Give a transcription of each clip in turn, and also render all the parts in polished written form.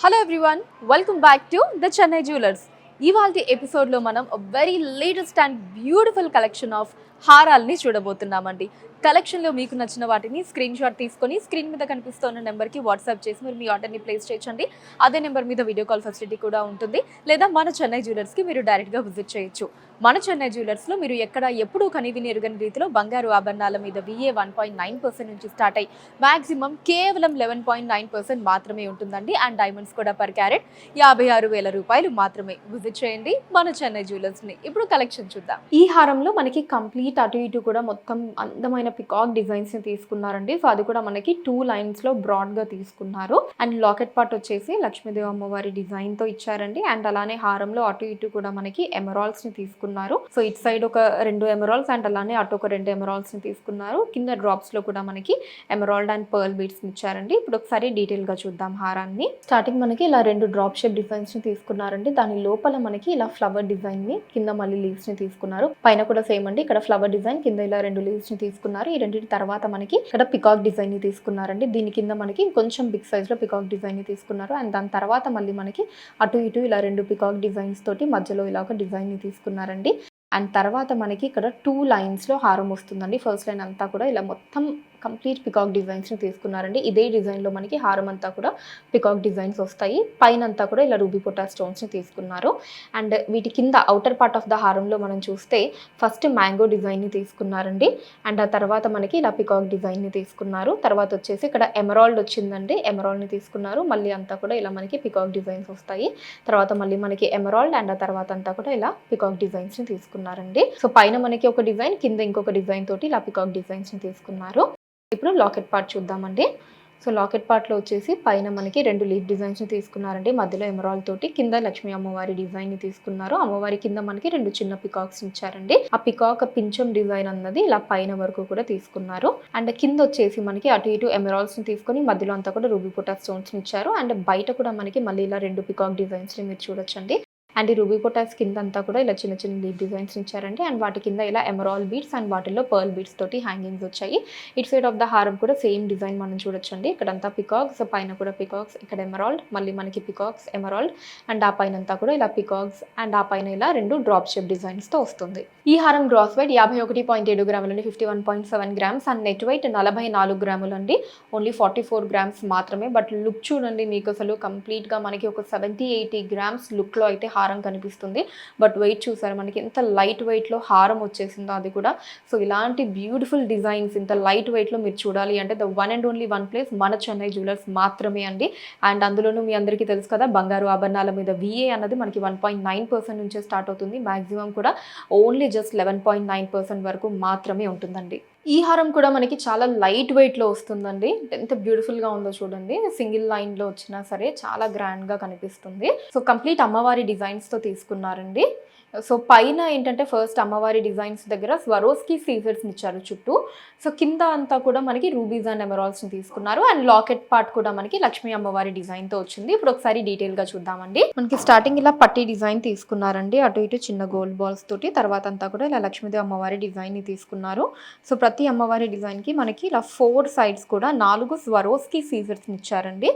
Hello everyone, welcome back to the Chennai jewellers. ఇవాల్టి ఎపిసోడ్లో మనం very latest and beautiful collection of హారాల్ని చూడబోతున్నామండి. కలెక్షన్లో మీకు నచ్చిన వాటిని స్క్రీన్ షాట్ తీసుకొని స్క్రీన్ మీద కనిపిస్తున్న నెంబర్కి వాట్సాప్ చేసి మీరు మీ ఆర్డర్ని ప్లేస్ చేయొచ్చండి. అదే నెంబర్ మీద వీడియో కాల్ ఫెసిలిటీ కూడా ఉంటుంది. లేదా మన చెన్నై జ్యువెలర్స్కి మీరు డైరెక్ట్గా విజిట్ చేయొచ్చు. మన చెన్నై జ్యువెలర్స్లో మీరు ఎక్కడ ఎప్పుడూ కనివిని ఎరుగని రీతిలో బంగారు ఆభరణాల మీద VA 1.9% నుంచి స్టార్ట్ అయ్యి మ్యాక్సిమం కేవలం 11.9% మాత్రమే ఉంటుందండి. అండ్ డైమండ్స్ కూడా పర్ క్యారెట్ 56,000 రూపాయలు మాత్రమే. విజిట్ చేయండి మన చెన్నై జ్యువెలర్స్ని. ఇప్పుడు కలెక్షన్ చూద్దాం. ఈ హారంలో మనకి కంప్లీట్ అటు ఇటు కూడా మొత్తం అందమైన పికాక్ డిజైన్స్ ని తీసుకున్నారండి. సో అది కూడా మనకి 2 లైన్స్ లో బ్రాడ్ గా తీసుకున్నారు. అండ్ లాకెట్ పార్ట్ వచ్చేసి లక్ష్మీదేవి అమ్మవారి డిజైన్ తో ఇచ్చారండి. అండ్ అలానే హారంలో అటు ఇటు కూడా మనకి ఎమరాల్డ్స్ ని తీసుకున్నారు. సో ఇటు సైడ్ ఒక 2 ఎమరాల్డ్స్ అండ్ అలానే అటు ఒక 2 ఎమరాల్డ్స్ ని తీసుకున్నారు. కింద డ్రాప్స్ లో కూడా మనకి ఎమరాల్డ్ అండ్ పర్ల్ బీడ్స్ ని ఇచ్చారండి. ఇప్పుడు ఒకసారి డీటెయిల్ గా చూద్దాం హారాన్ని. స్టార్టింగ్ మనకి ఇలా 2 డ్రాప్ షేప్ డిజైన్స్ ని తీసుకున్నారండి. దాని లోపల మనకి ఇలా ఫ్లవర్ డిజైన్ ని, కింద మళ్ళీ లీవ్స్ ని తీసుకున్నారు. పైన కూడా సేమ్ అండి, ఇక్కడ ఫ్లవర్ డిజైన్, కింద ఇలా 2 లీవ్స్ ని తీసుకున్నారు. ఈ రెండింటి తర్వాత మనకి ఇక్కడ పికాక్ డిజైన్ ని తీసుకున్నారండి. దీని కింద మనకి కొంచెం బిగ్ సైజ్ లో పికాక్ డిజైన్ ని తీసుకున్నారు. అండ్ దాని తర్వాత మళ్ళీ మనకి అటు ఇటు ఇలా 2 పికాక్ డిజైన్స్ తోటి మధ్యలో ఇలా ఒక డిజైన్ ని తీసుకున్నారండి. అండ్ తర్వాత మనకి ఇక్కడ 2 లైన్స్ లో హారం వస్తుందండి. ఫస్ట్ లైన్ అంతా కూడా ఇలా మొత్తం కంప్లీట్ పికాక్ డిజైన్స్ ని తీసుకున్నారండి. ఇదే డిజైన్ లో మనకి హారం అంతా కూడా పికాక్ డిజైన్స్ వస్తాయి. పైన అంతా కూడా ఇలా రూబీ పొటా స్టోన్స్ ని తీసుకున్నారు. అండ్ వీటి కింద అవుటర్ పార్ట్ ఆఫ్ ద హారంలో మనం చూస్తే ఫస్ట్ మ్యాంగో డిజైన్ ని తీసుకున్నారండి. అండ్ ఆ తర్వాత మనకి ఇలా పికాక్ డిజైన్ ని తీసుకున్నారు. తర్వాత వచ్చేసి ఇక్కడ ఎమరాల్డ్ వచ్చిందండి, ఎమరాల్డ్ ని తీసుకున్నారు. మళ్ళీ అంతా కూడా ఇలా మనకి పికాక్ డిజైన్స్ వస్తాయి. తర్వాత మళ్ళీ మనకి ఎమరాల్డ్ అండ్ ఆ తర్వాత అంతా కూడా ఇలా పికాక్ డిజైన్స్ ని తీసుకున్నారండి. సో పైన మనకి ఒక డిజైన్, కింద ఇంకొక డిజైన్ తోటి ఇలా పికాక్ డిజైన్స్ ని తీసుకున్నారు. ఇప్పుడు లాకెట్ పార్ట్ చూద్దామండి. సో లాకెట్ పార్ట్లో వచ్చేసి పైన మనకి 2 లీఫ్ డిజైన్స్ని తీసుకున్నారండి. మధ్యలో ఎమరాల్డ్ తోటి, కింద లక్ష్మీ అమ్మవారి డిజైన్ని తీసుకున్నారు. అమ్మవారి కింద మనకి 2 చిన్న పికాక్స్ ఇచ్చారండి. ఆ పికాక్ పించం డిజైన్ అన్నది ఇలా పైన వరకు కూడా తీసుకున్నారు. అండ్ కింద వచ్చేసి మనకి అటు ఇటు ఎమరాల్డ్స్ని తీసుకొని మధ్యలో అంతా కూడా రూబీ పొటా స్టోన్స్ని ఇచ్చారు. అండ్ బయట కూడా మనకి మళ్ళీ ఇలా 2 పికాక్ డిజైన్స్ని మీరు చూడొచ్చండి. అండ్ ఈ రూబీ పొటాస్ కింద అంతా కూడా ఇలా చిన్న చిన్న లీఫ్ డిజైన్స్ ఇచ్చారండి. అండ్ వాటి కింద ఇలా ఎమరాల్డ్ బీడ్స్ అండ్ వాటిల్లో పర్ల్ బీడ్స్ తోటి హ్యాంగింగ్స్ వచ్చాయి. ఇటు సైడ్ ఆఫ్ ద హారం కూడా సేమ్ డిజైన్ మనం చూడొచ్చండి. ఇక్కడంతా పికాక్స్, పైన కూడా పికాక్స్, ఇక్కడ ఎమరాల్డ్, మళ్ళీ మనకి పికాక్స్, ఎమరాల్డ్ అండ్ ఆ పైన అంతా కూడా ఇలా పికాక్స్ అండ్ ఆ పైన ఇలా 2 డ్రాప్ షేప్ డిజైన్స్తో వస్తుంది. ఈ హారం గ్రాస్ వెయిట్ 51.7 గ్రాములు అండి, 51.7 గ్రామ్స్. అండ్ నెట్ వెయిట్ 44 గ్రాములు అండి, ఓన్లీ 44 గ్రామ్స్ మాత్రమే. బట్ లుక్ చూడండి, మీకు అసలు కంప్లీట్గా మనకి ఒక 70-80 గ్రామ్స్ లుక్లో అయితే హారం కనిపిస్తుంది. బట్ వెయిట్ చూసారు మనకి ఎంత లైట్ వెయిట్లో హారం వచ్చేసిందో అది కూడా. సో ఇలాంటి బ్యూటిఫుల్ డిజైన్స్ ఇంత లైట్ వెయిట్లో మీరు చూడాలి అంటే the one and only one place మన చెన్నై జ్యువెలర్స్ మాత్రమే అండి. అండ్ అందులోనూ మీ అందరికీ తెలుసు కదా, బంగారు ఆభరణాల మీద VA అన్నది మనకి 1.9% నుంచే స్టార్ట్ అవుతుంది. మ్యాక్సిమం కూడా ఓన్లీ జస్ట్ 11.9% వరకు మాత్రమే ఉంటుందండి. ఈ హారం కూడా మనకి చాలా లైట్ వెయిట్లో వస్తుందండి. ఎంత బ్యూటిఫుల్గా ఉందో చూడండి. సింగిల్ లైన్లో వచ్చినా సరే చాలా గ్రాండ్గా కనిపిస్తుంది. సో కంప్లీట్ అమ్మవారి డిజైన్స్తో తీసుకున్నారండి. సో పైన ఏంటంటే ఫస్ట్ అమ్మవారి డిజైన్స్ దగ్గర స్వరోస్కి సీజర్స్ని ఇచ్చారు చుట్టూ. సో కింద అంతా కూడా మనకి రూబీస్ అండ్ ఎమరాల్డ్స్ని తీసుకున్నారు. అండ్ లాకెట్ పార్ట్ కూడా మనకి లక్ష్మీ అమ్మవారి డిజైన్తో వచ్చింది. ఇప్పుడు ఒకసారి డీటెయిల్గా చూద్దామండి. మనకి స్టార్టింగ్ ఇలా పట్టీ డిజైన్ తీసుకున్నారండి, అటు ఇటు చిన్న గోల్డ్ బాల్స్ తోటి. తర్వాత అంతా కూడా ఇలా లక్ష్మీదేవి అమ్మవారి డిజైన్ని తీసుకున్నారు. సో ప్రతి అమ్మవారి డిజైన్కి మనకి ఇలా 4 సైడ్స్ కూడా 4 స్వరోస్కి సీజర్స్ని ఇచ్చారండి.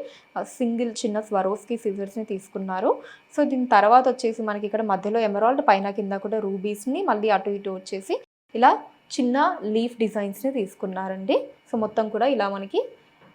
సింగిల్ చిన్న స్వరోస్కి సీజర్స్ని తీసుకున్నారు. సో దీని తర్వాత వచ్చేసి మనకి ఇక్కడ మధ్యలో ఎమరాల్డ్, పైన కింద కూడా రూబీస్ని, మళ్ళీ అటు ఇటు వచ్చేసి ఇలా చిన్న లీఫ్ డిజైన్స్ని తీసుకున్నారండి. సో మొత్తం కూడా ఇలా మనకి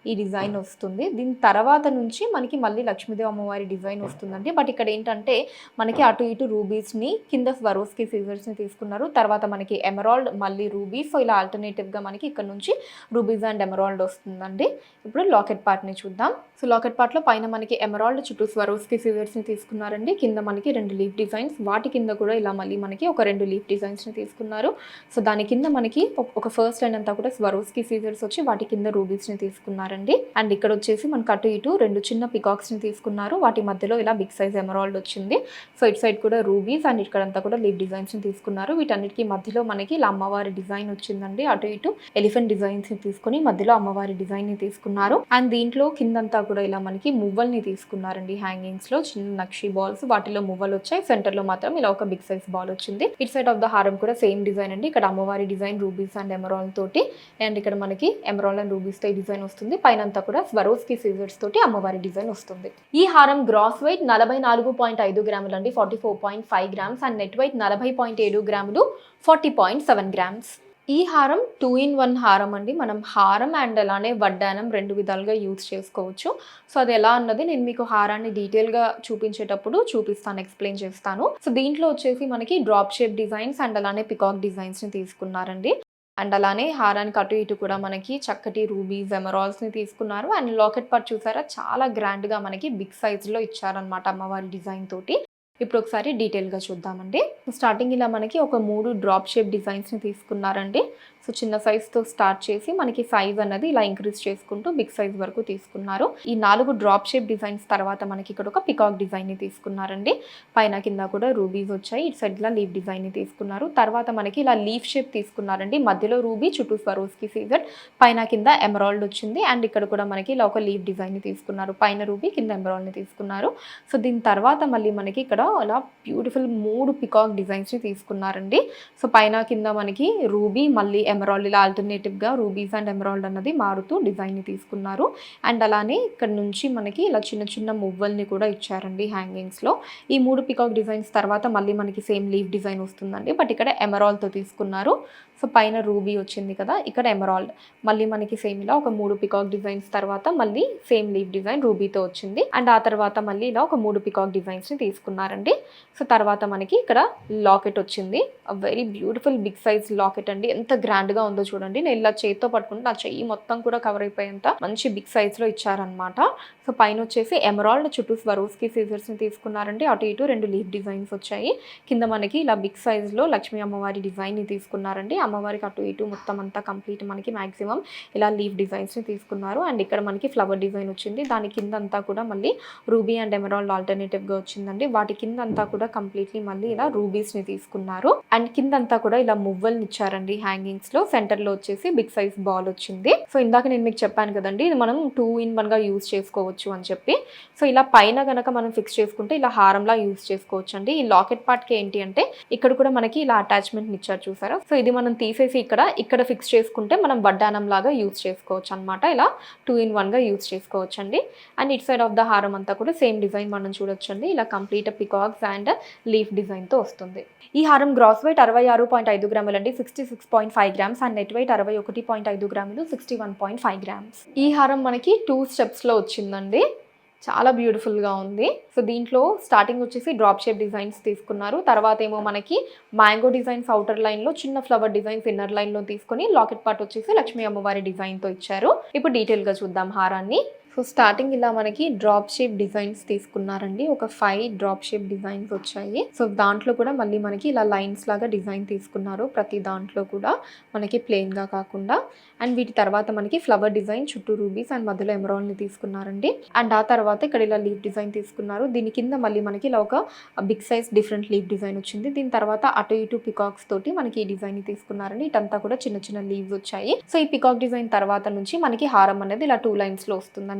ఈ డిజైన్ వస్తుంది. దీని తర్వాత నుంచి మనకి మళ్ళీ లక్ష్మీదేవి అమ్మవారి డిజైన్ వస్తుందండి. బట్ ఇక్కడ ఏంటంటే మనకి అటు ఇటు రూబీస్ని, కింద స్వరోస్కి సీజర్స్ని తీసుకున్నారు. తర్వాత మనకి ఎమరాల్డ్, మళ్ళీ రూబీస్. సో ఇలా ఆల్టర్నేటివ్గా మనకి ఇక్కడ నుంచి రూబీస్ అండ్ ఎమరాల్డ్ వస్తుందండి. ఇప్పుడు లాకెట్ పార్ట్ని చూద్దాం. సో లాకెట్ పార్ట్లో పైన మనకి ఎమరాల్డ్, చుట్టూ స్వరోస్కి సీజర్స్ని తీసుకున్నారండి. కింద మనకి 2 లీఫ్ డిజైన్స్, వాటి కింద కూడా ఇలా మళ్ళీ మనకి ఒక 2 లీఫ్ డిజైన్స్ని తీసుకున్నారు. సో దాని కింద మనకి ఒక ఫస్ట్ లైన్ అంతా కూడా స్వరోస్కి సీజర్స్ వచ్చి వాటి కింద రూబీస్ని తీసుకున్నారు. అండ్ ఇక్కడ వచ్చేసి మనకు అటు ఇటు 2 చిన్న పికాక్స్ ని తీసుకున్నారు. వాటి మధ్యలో ఇలా బిగ్ సైజ్ ఎమరాల్డ్ వచ్చింది. సో ఇటు సైడ్ కూడా రూబీస్ అండ్ ఇక్కడంతా కూడా లీఫ్ డిజైన్స్ ని తీసుకున్నారు. వీటన్నిటికీ మధ్యలో మనకి ఇలా అమ్మవారి డిజైన్ వచ్చిందండి. అటు ఇటు ఎలిఫెంట్ డిజైన్స్ ని తీసుకుని మధ్యలో అమ్మవారి డిజైన్ ని తీసుకున్నారు. అండ్ దీంట్లో కిందంతా కూడా ఇలా మనకి మువ్వల్ని తీసుకున్నారండి. హ్యాంగింగ్స్ లో చిన్న నక్షి బాల్స్, వాటిలో మువ్వలు వచ్చాయి. సెంటర్ లో మాత్రం ఇలా ఒక బిగ్ సైజ్ బాల్ వచ్చింది. ఇటు సైడ్ ఆఫ్ ద హారం కూడా సేమ్ డిజైన్ అండి. ఇక్కడ అమ్మవారి డిజైన్ రూబీస్ అండ్ ఎమరాల్డ్ తోటి, అండ్ ఇక్కడ మనకి ఎమరాల్డ్ అండ్ రూబీస్ తో డిజైన్ వస్తుంది. పైనంతా కూడా స్వరోస్కి సీజర్స్ తోటి అమ్మవారి డిజైన్ వస్తుంది. ఈ హారం గ్రాస్ వెయిట్ 44.5 గ్రాములు అండి, 44.5 గ్రామ్స్, అండ్ నెట్ వెయిట్ 40.7 గ్రాములు, 40.7 గ్రామ్స్. ఈ హారం 2-in-1 హారం అండి. మనం హారం అండ్ అలానే వడ్డానం 2 విధాలుగా యూజ్ చేసుకోవచ్చు. సో అది ఎలా అన్నది నేను మీకు హారాన్ని డీటెయిల్గా చూపించేటప్పుడు చూపిస్తాను, ఎక్స్ప్లెయిన్ చేస్తాను. సో దీంట్లో వచ్చేసి మనకి డ్రాప్ షేప్ డిజైన్స్ అండ్ అలానే పికాక్ డిజైన్స్ని తీసుకున్నారండి. అండ్ అలానే హారానికి అటు ఇటు కూడా మనకి చక్కటి రూబీస్, ఎమరాల్డ్స్ని తీసుకున్నారు. అండ్ లాకెట్ పార్ట్ చూసారా, చాలా గ్రాండ్గా మనకి బిగ్ సైజ్లో ఇచ్చారనమాట అమ్మవారి డిజైన్ తోటి. ఇప్పుడు ఒకసారి డీటెయిల్గా చూద్దామండి. స్టార్టింగ్ ఇలా మనకి ఒక 3 డ్రాప్ షేప్ డిజైన్స్ని తీసుకున్నారండి. సో చిన్న సైజ్తో స్టార్ట్ చేసి మనకి సైజ్ అన్నది ఇలా ఇంక్రీజ్ చేసుకుంటూ బిగ్ సైజ్ వరకు తీసుకున్నారు. ఈ 4 డ్రాప్ షేప్ డిజైన్స్ తర్వాత మనకి ఇక్కడ ఒక పికాక్ డిజైన్ని తీసుకున్నారండి. పైన కింద కూడా రూబీస్ వచ్చాయి. ఇటు సైడ్ ఇలా లీఫ్ డిజైన్ని తీసుకున్నారు. తర్వాత మనకి ఇలా లీఫ్ షేప్ తీసుకున్నారండి. మధ్యలో రూబీ, చుట్టూ స్వరోస్కి సీజర్, పైన కింద ఎమరాల్డ్ వచ్చింది. అండ్ ఇక్కడ కూడా మనకి ఇలా ఒక లీఫ్ డిజైన్ని తీసుకున్నారు. పైన రూబీ, కింద ఎమరాల్డ్ని తీసుకున్నారు. సో దీని తర్వాత మళ్ళీ మనకి ఇక్కడ అలా బ్యూటిఫుల్ 3 పికాక్ డిజైన్స్ని తీసుకున్నారండి. సో పైన కింద మనకి రూబీ, మళ్ళీ ఎమరాల్డ్, ఇలా ఆల్టర్నేటివ్గా రూబీస్ అండ్ ఎమరాల్డ్ అన్నది మారుతూ డిజైన్ని తీసుకున్నారు. అండ్ అలానే ఇక్కడ నుంచి మనకి ఇలా చిన్న చిన్న మువ్వల్ని కూడా ఇచ్చారండి హ్యాంగింగ్స్లో. ఈ 3 పికాక్ డిజైన్స్ తర్వాత మళ్ళీ మనకి సేమ్ లీఫ్ డిజైన్ వస్తుందండి, బట్ ఇక్కడ ఎమరాల్డ్తో తీసుకున్నారు. సో పైన రూబీ వచ్చింది కదా, ఇక్కడ ఎమరాల్డ్. మళ్ళీ మనకి సేమ్ ఇలా ఒక 3 పికాక్ డిజైన్స్ తర్వాత మళ్ళీ సేమ్ లీఫ్ డిజైన్ రూబీతో వచ్చింది. అండ్ ఆ తర్వాత మళ్ళీ ఇలా ఒక 3 పికాక్ డిజైన్స్ని తీసుకున్నారండి. సో తర్వాత మనకి ఇక్కడ లాకెట్ వచ్చింది. Very beautiful big size locket అండి. ఎంత గ్రాండ్గా ఉందో చూడండి. నేను ఇలా చేతితో పట్టుకుంటే నా చెయ్యి మొత్తం కూడా కవర్ అయిపోయేంత మంచి బిగ్ సైజ్లో ఇచ్చారనమాట. సో పైన వచ్చేసి ఎమరాల్డ్, చుట్టూ స్వరోస్కి సీజర్స్ని తీసుకున్నారండి. అటు ఇటు 2 లీఫ్ డిజైన్స్ వచ్చాయి. కింద మనకి ఇలా బిగ్ సైజ్లో లక్ష్మీ అమ్మవారి డిజైన్ని తీసుకున్నారండి. అమ్మవారికి అటు ఇటు మొత్తం అంతా కంప్లీట్ మనకి మ్యాక్సిమం ఇలా లీఫ్ డిజైన్స్ని తీసుకున్నారు. అండ్ ఇక్కడ మనకి ఫ్లవర్ డిజైన్ వచ్చింది. దాని కింద అంతా కూడా మళ్ళీ రూబీ అండ్ ఎమరాల్డ్ ఆల్టర్నేటివ్గా వచ్చిందండి. వాటి కింద అంతా కూడా కంప్లీట్లీ మళ్ళీ ఇలా రూబీస్ని తీసుకున్నారు. అండ్ కింద అంతా కూడా ఇలా మువ్వల్ని ఇచ్చారండి హ్యాంగింగ్స్లో. సెంటర్లో వచ్చేసి బిగ్ సైజ్ బాల్ వచ్చింది. సో ఇందాక నేను మీకు చెప్పాను కదండి, ఇది మనం 2-in-1గా యూజ్ చేసుకోవచ్చు అని చెప్పి. సో ఇలా పైన కనుక మనం ఫిక్స్ చేసుకుంటే ఇలా హారంలా యూజ్ చేసుకోవచ్చు అండి. ఈ లాకెట్ పార్ట్కి ఏంటి అంటే ఇక్కడ కూడా మనకి ఇలా అటాచ్మెంట్ ఇచ్చారు చూసారా. సో ఇది మనం తీసేసి ఇక్కడ ఫిక్స్ చేసుకుంటే మనం వడ్డానం లాగా యూజ్ చేసుకోవచ్చు అనమాట. ఇలా 2-in-1గా యూజ్ చేసుకోవచ్చు అండి. And it side of the హారం అంతా కూడా సేమ్ డిజైన్ మనం చూడొచ్చండి. ఇలా కంప్లీట్ పికాక్స్ అండ్ లీఫ్ డిజైన్తో వస్తుంది. ఈ హారం గ్రాస్ వెయిట్ 66.5 గ్రాములు అండి, 66.5 గ్రామ్స్, అండ్ నెట్ వెయిట్ 61.5 గ్రాములు, 61.5 గ్రామ్స్. ఈ హారం మనకి 2 స్టెప్స్లో వచ్చిందండి. చాలా బ్యూటిఫుల్గా ఉంది. సో దీంట్లో స్టార్టింగ్ వచ్చేసి డ్రాప్ షేప్ డిజైన్స్ తీసుకున్నారు. తర్వాత ఏమో మనకి మ్యాంగో డిజైన్స్ అవుటర్ లైన్లో, చిన్న ఫ్లవర్ డిజైన్స్ ఇన్నర్ లైన్లో తీసుకొని లాకెట్ పార్ట్ వచ్చేసి లక్ష్మీ అమ్మవారి డిజైన్తో ఇచ్చారు. ఇప్పుడు డీటెయిల్గా చూద్దాం హారాన్ని. సో స్టార్టింగ్ ఇలా మనకి డ్రాప్ షేప్ డిజైన్స్ తీసుకున్నారండి. ఒక 5 డ్రాప్ షేప్ డిజైన్స్ వచ్చాయి. సో దాంట్లో కూడా మళ్ళీ మనకి ఇలా లైన్స్ లాగా డిజైన్ తీసుకున్నారు. ప్రతి దాంట్లో కూడా మనకి ప్లెయిన్గా కాకుండా. అండ్ వీటి తర్వాత మనకి ఫ్లవర్ డిజైన్, చుట్టూ రూబీస్ అండ్ మధ్యలో ఎమరాల్డ్ని తీసుకున్నారండి. అండ్ ఆ తర్వాత ఇక్కడ ఇలా లీఫ్ డిజైన్ తీసుకున్నారు. దీని కింద మళ్ళీ మనకి ఇలా ఒక big size different leaf design వచ్చింది. దీని తర్వాత అటు ఇటు పికాక్స్ తోటి మనకి ఈ డిజైన్ తీసుకున్నారండి. ఇటంతా కూడా చిన్న చిన్న లీవ్స్ వచ్చాయి. సో ఈ పికాక్ డిజైన్ తర్వాత నుంచి మనకి హారం అనేది ఇలా 2 లైన్స్లో వస్తుందండి.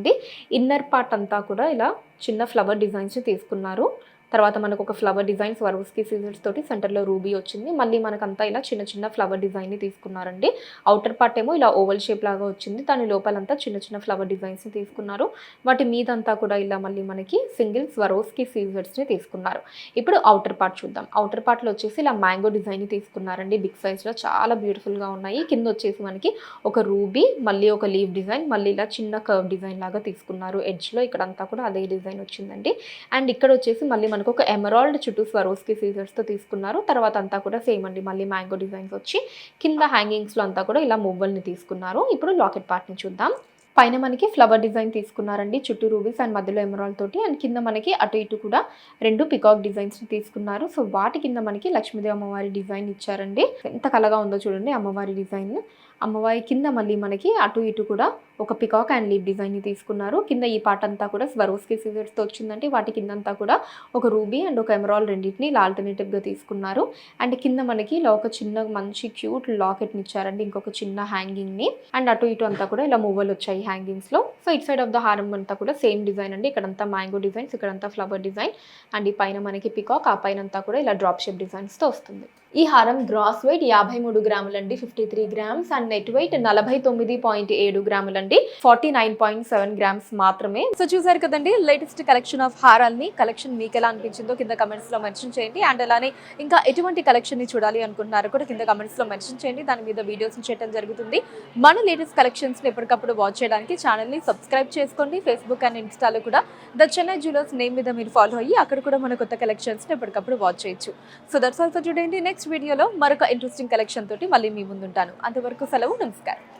ఇన్నర్ పార్ట్ అంతా కూడా ఇలా చిన్న ఫ్లవర్ డిజైన్స్ తీసుకున్నారు. తర్వాత మనకు ఒక ఫ్లవర్ డిజైన్ స్వరోస్కి సీజర్స్ తోటి సెంటర్లో రూబీ వచ్చింది. మళ్ళీ మనకంతా ఇలా చిన్న చిన్న ఫ్లవర్ డిజైన్ని తీసుకున్నారండి. అవుటర్ పార్ట్ ఏమో ఇలా ఓవల్ షేప్ లాగా వచ్చింది. దాని లోపలంతా చిన్న చిన్న ఫ్లవర్ డిజైన్స్ని తీసుకున్నారు. వాటి మీదంతా కూడా ఇలా మళ్ళీ మనకి సింగిల్ స్వరోస్కి సీజర్స్ని తీసుకున్నారు. ఇప్పుడు అవుటర్ పార్ట్ చూద్దాం. అవుటర్ పార్ట్లో వచ్చేసి ఇలా మ్యాంగో డిజైన్ని తీసుకున్నారండి. బిగ్ సైజ్లో చాలా బ్యూటిఫుల్గా ఉన్నాయి. కింద వచ్చేసి మనకి ఒక రూబీ, మళ్ళీ ఒక లీఫ్ డిజైన్, మళ్ళీ ఇలా చిన్న కర్వ్ డిజైన్ లాగా తీసుకున్నారు. ఎడ్జ్లో ఇక్కడంతా కూడా అదే డిజైన్ వచ్చిందండి. అండ్ ఇక్కడ వచ్చేసి మళ్ళీ మనకు ఒక ఎమరాల్డ్, చుట్టూ స్వరోస్కి సీజర్స్తో తీసుకున్నారు. తర్వాత అంతా కూడా సేమ్ అండి, మళ్ళీ మ్యాంగో డిజైన్స్ వచ్చి కింద హ్యాంగింగ్స్లో అంతా కూడా ఇలా మువ్వల్ని తీసుకున్నారు. ఇప్పుడు లాకెట్ పార్ట్ని చూద్దాం. పైన మనకి ఫ్లవర్ డిజైన్ తీసుకున్నారండి, చుట్టూ రూబీస్ అండ్ మధ్యలో ఎమరాల్డ్ తోటి. అండ్ కింద మనకి అటు ఇటు కూడా 2 పికాక్ డిజైన్స్ని తీసుకున్నారు. సో వాటి కింద మనకి లక్ష్మీదేవి అమ్మవారి డిజైన్ ఇచ్చారండి. ఎంత కలగా ఉందో చూడండి అమ్మవారి డిజైన్. అమ్మవారి కింద మళ్ళీ మనకి అటు ఇటు కూడా ఒక పికాక్ అండ్ లీఫ్ డిజైన్ని తీసుకున్నారు. కింద ఈ పార్ట్ అంతా కూడా స్వరోస్కి సీజర్స్తో వచ్చిందంటే వాటి కిందంతా కూడా ఒక రూబీ అండ్ ఒక ఎమరాల్డ్ రెండింటిని ఇలా ఆల్టర్నేటివ్గా తీసుకున్నారు. అండ్ కింద మనకి ఇలా ఒక చిన్న మంచి క్యూట్ లాకెట్ని ఇచ్చారండి, ఇంకొక చిన్న హ్యాంగింగ్ని. అండ్ అటు ఇటు అంతా కూడా ఇలా మువ్వలు వచ్చాయి హ్యాంగింగ్స్లో. So it side of the హారం అంతా కూడా సేమ్ డిజైన్ అండి. ఇక్కడంతా మ్యాంగో డిజైన్స్, ఇక్కడంతా ఫ్లవర్ డిజైన్. అండ్ ఈ పైన మనకి పికాక్, ఆ పైన అంతా కూడా ఇలా డ్రాప్ షేప్ డిజైన్స్తో వస్తుంది. ఈ హారం గ్రాస్ వెయిట్ 53 గ్రాములండి, 53 గ్రామ్స్, అండ్ నెట్ వెయిట్ 49.7 గ్రాములండి, 49.7 గ్రామ్స్ మాత్రమే. సో చూసారు కదండి లేటెస్ట్ కలెక్షన్ ఆఫ్ హారాల్ని. కలెక్షన్ మీకు ఎలా అనిపించిందో కింద కమెంట్స్ లో మెన్షన్ చేయండి. అండ్ అలానే ఇంకా ఎటువంటి కలెక్షన్ ని చూడాలి అనుకుంటున్నారో కూడా కింద కమెంట్స్ లో మెన్షన్ చేయండి. దాని మీద వీడియోస్ చేయడం జరుగుతుంది. మన లేటెస్ట్ కలెక్షన్స్ ని ఎప్పటికప్పుడు వాచ్ చేయడానికి ఛానల్ ని సబ్స్క్రైబ్ చేసుకోండి. ఫేస్బుక్ అండ్ ఇన్స్టాలో కూడా ద చెన్నై జ్యువెలర్స్ నేమ్ మీద మీరు ఫాలో అయ్యి అక్కడ కూడా మన కొత్త కలెక్షన్స్ ని ఎప్పటికప్పుడు వాచ్ చేయొచ్చు. So that's all for today. Next వీడియోలో మరొక ఇంట్రెస్టింగ్ కలెక్షన్ తోటి మళ్ళీ మీ ముందుంటాను. అంతవరకు సెలవు, నమస్కారం.